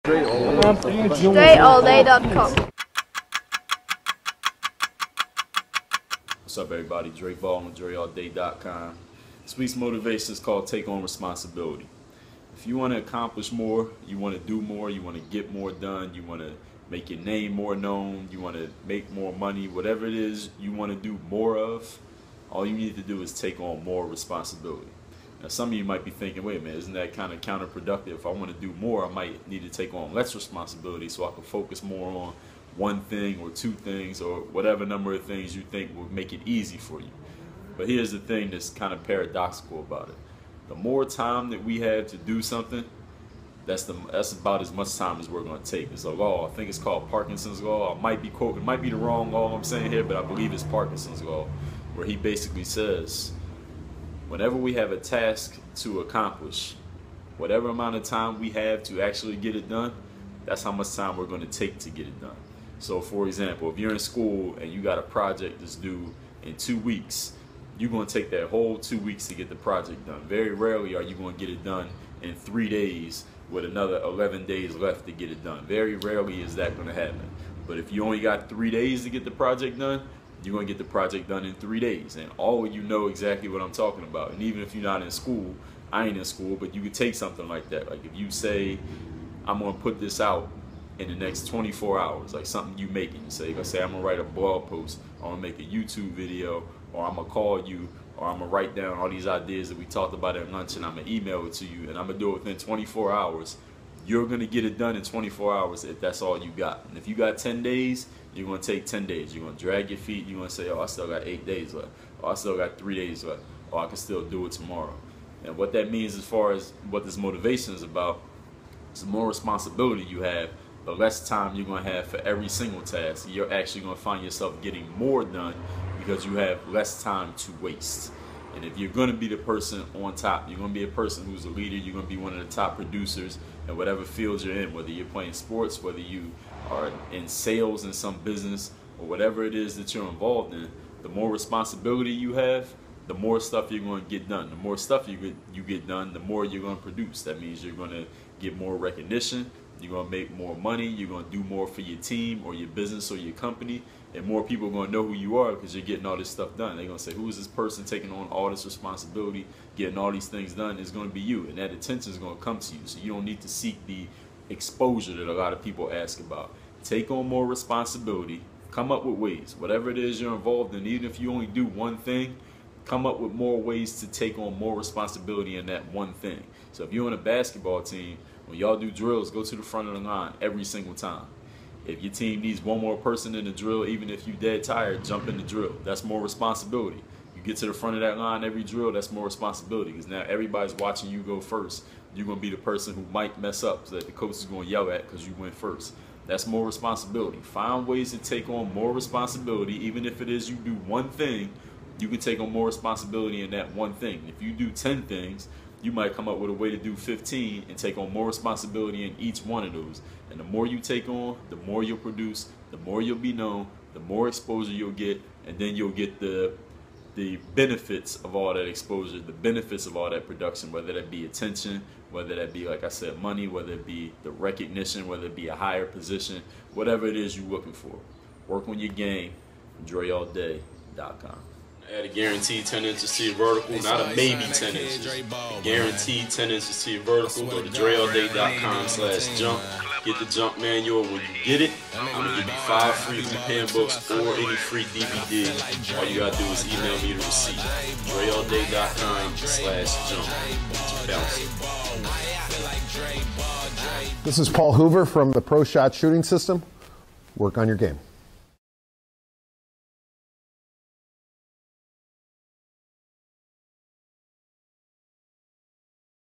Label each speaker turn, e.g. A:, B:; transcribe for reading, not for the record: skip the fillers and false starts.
A: DreAllDay.com.
B: What's up, everybody? Dre Baldwin with DreAllDay.com. This week's motivation is called Take On Responsibility. If you want to accomplish more, you want to do more, you want to get more done, you want to make your name more known, you want to make more money, whatever it is you want to do more of, all you need to do is take on more responsibility. Now, some of you might be thinking, wait a minute, isn't that kind of counterproductive? If I want to do more, I might need to take on less responsibility so I can focus more on one thing or two things or whatever number of things you think will make it easy for you. But here's the thing that's kind of paradoxical about it. The more time that we have to do something, that's about as much time as we're going to take. It's a law. I think it's called Parkinson's law. I might be quoting, it might be the wrong law I'm saying here, but I believe it's Parkinson's law, where he basically says, whenever we have a task to accomplish, whatever amount of time we have to actually get it done, that's how much time we're going to take to get it done. So for example, if you're in school and you got a project that's due in 2 weeks, you're going to take that whole 2 weeks to get the project done. Very rarely are you going to get it done in 3 days with another 11 days left to get it done. Very rarely is that going to happen. But if you only got 3 days to get the project done, you're going to get the project done in 3 days. And all of you know exactly what I'm talking about. And even if you're not in school, I ain't in school, but you could take something like that. Like if you say, I'm going to put this out in the next 24 hours, like something you making. You say, I'm going to write a blog post, or I'm going to make a YouTube video, or I'm going to call you, or I'm going to write down all these ideas that we talked about at lunch and I'm going to email it to you, and I'm going to do it within 24 hours. You're going to get it done in 24 hours if that's all you got. And if you got 10 days, you're going to take 10 days. You're going to drag your feet. You're going to say, oh, I still got 8 days left. Oh, I still got 3 days left. Oh, I can still do it tomorrow. And what that means as far as what this motivation is about, is the more responsibility you have, the less time you're going to have for every single task. You're actually going to find yourself getting more done because you have less time to waste. And if you're going to be the person on top, you're going to be a person who's a leader, you're going to be one of the top producers in whatever field you're in, whether you're playing sports, whether you are in sales in some business, or whatever it is that you're involved in, the more responsibility you have, the more stuff you're going to get done. The more stuff you get done, the more you're going to produce. That means you're going to get more recognition, you're going to make more money, you're going to do more for your team or your business or your company, and more people are going to know who you are because you're getting all this stuff done. They're going to say, who is this person taking on all this responsibility, getting all these things done? It's going to be you, and that attention is going to come to you. So you don't need to seek the exposure that a lot of people ask about. Take on more responsibility, come up with ways, whatever it is you're involved in, even if you only do one thing, come up with more ways to take on more responsibility in that one thing. So if you're on a basketball team, when y'all do drills, go to the front of the line every single time. If your team needs one more person in the drill, even if you're dead tired, jump in the drill. That's more responsibility. You get to the front of that line every drill, that's more responsibility because now everybody's watching you go first. You're going to be the person who might mess up so that the coach is going to yell at because you went first. That's more responsibility. Find ways to take on more responsibility. Even if it is you do one thing, you can take on more responsibility in that one thing. If you do 10 things, you might come up with a way to do 15 and take on more responsibility in each one of those. And the more you take on, the more you'll produce, the more you'll be known, the more exposure you'll get, and then you'll get the benefits of all that exposure, the benefits of all that production, whether that be attention, whether that be, like I said, money, whether it be the recognition, whether it be a higher position, whatever it is you're looking for. Work on your game. DreAllDay.com. Add a guaranteed 10 inches to your vertical, not a maybe 10 inches. A guaranteed 10 inches to your vertical. Go to DreAllDay.com/jump. Get the jump manual. When you get it, I'm going to give you 5 free pen books or any free DVD. All you got to do is email me the receipt. DreAllDay.com/jump.
C: This is Paul Hoover from the Pro Shot Shooting System. Work on your game.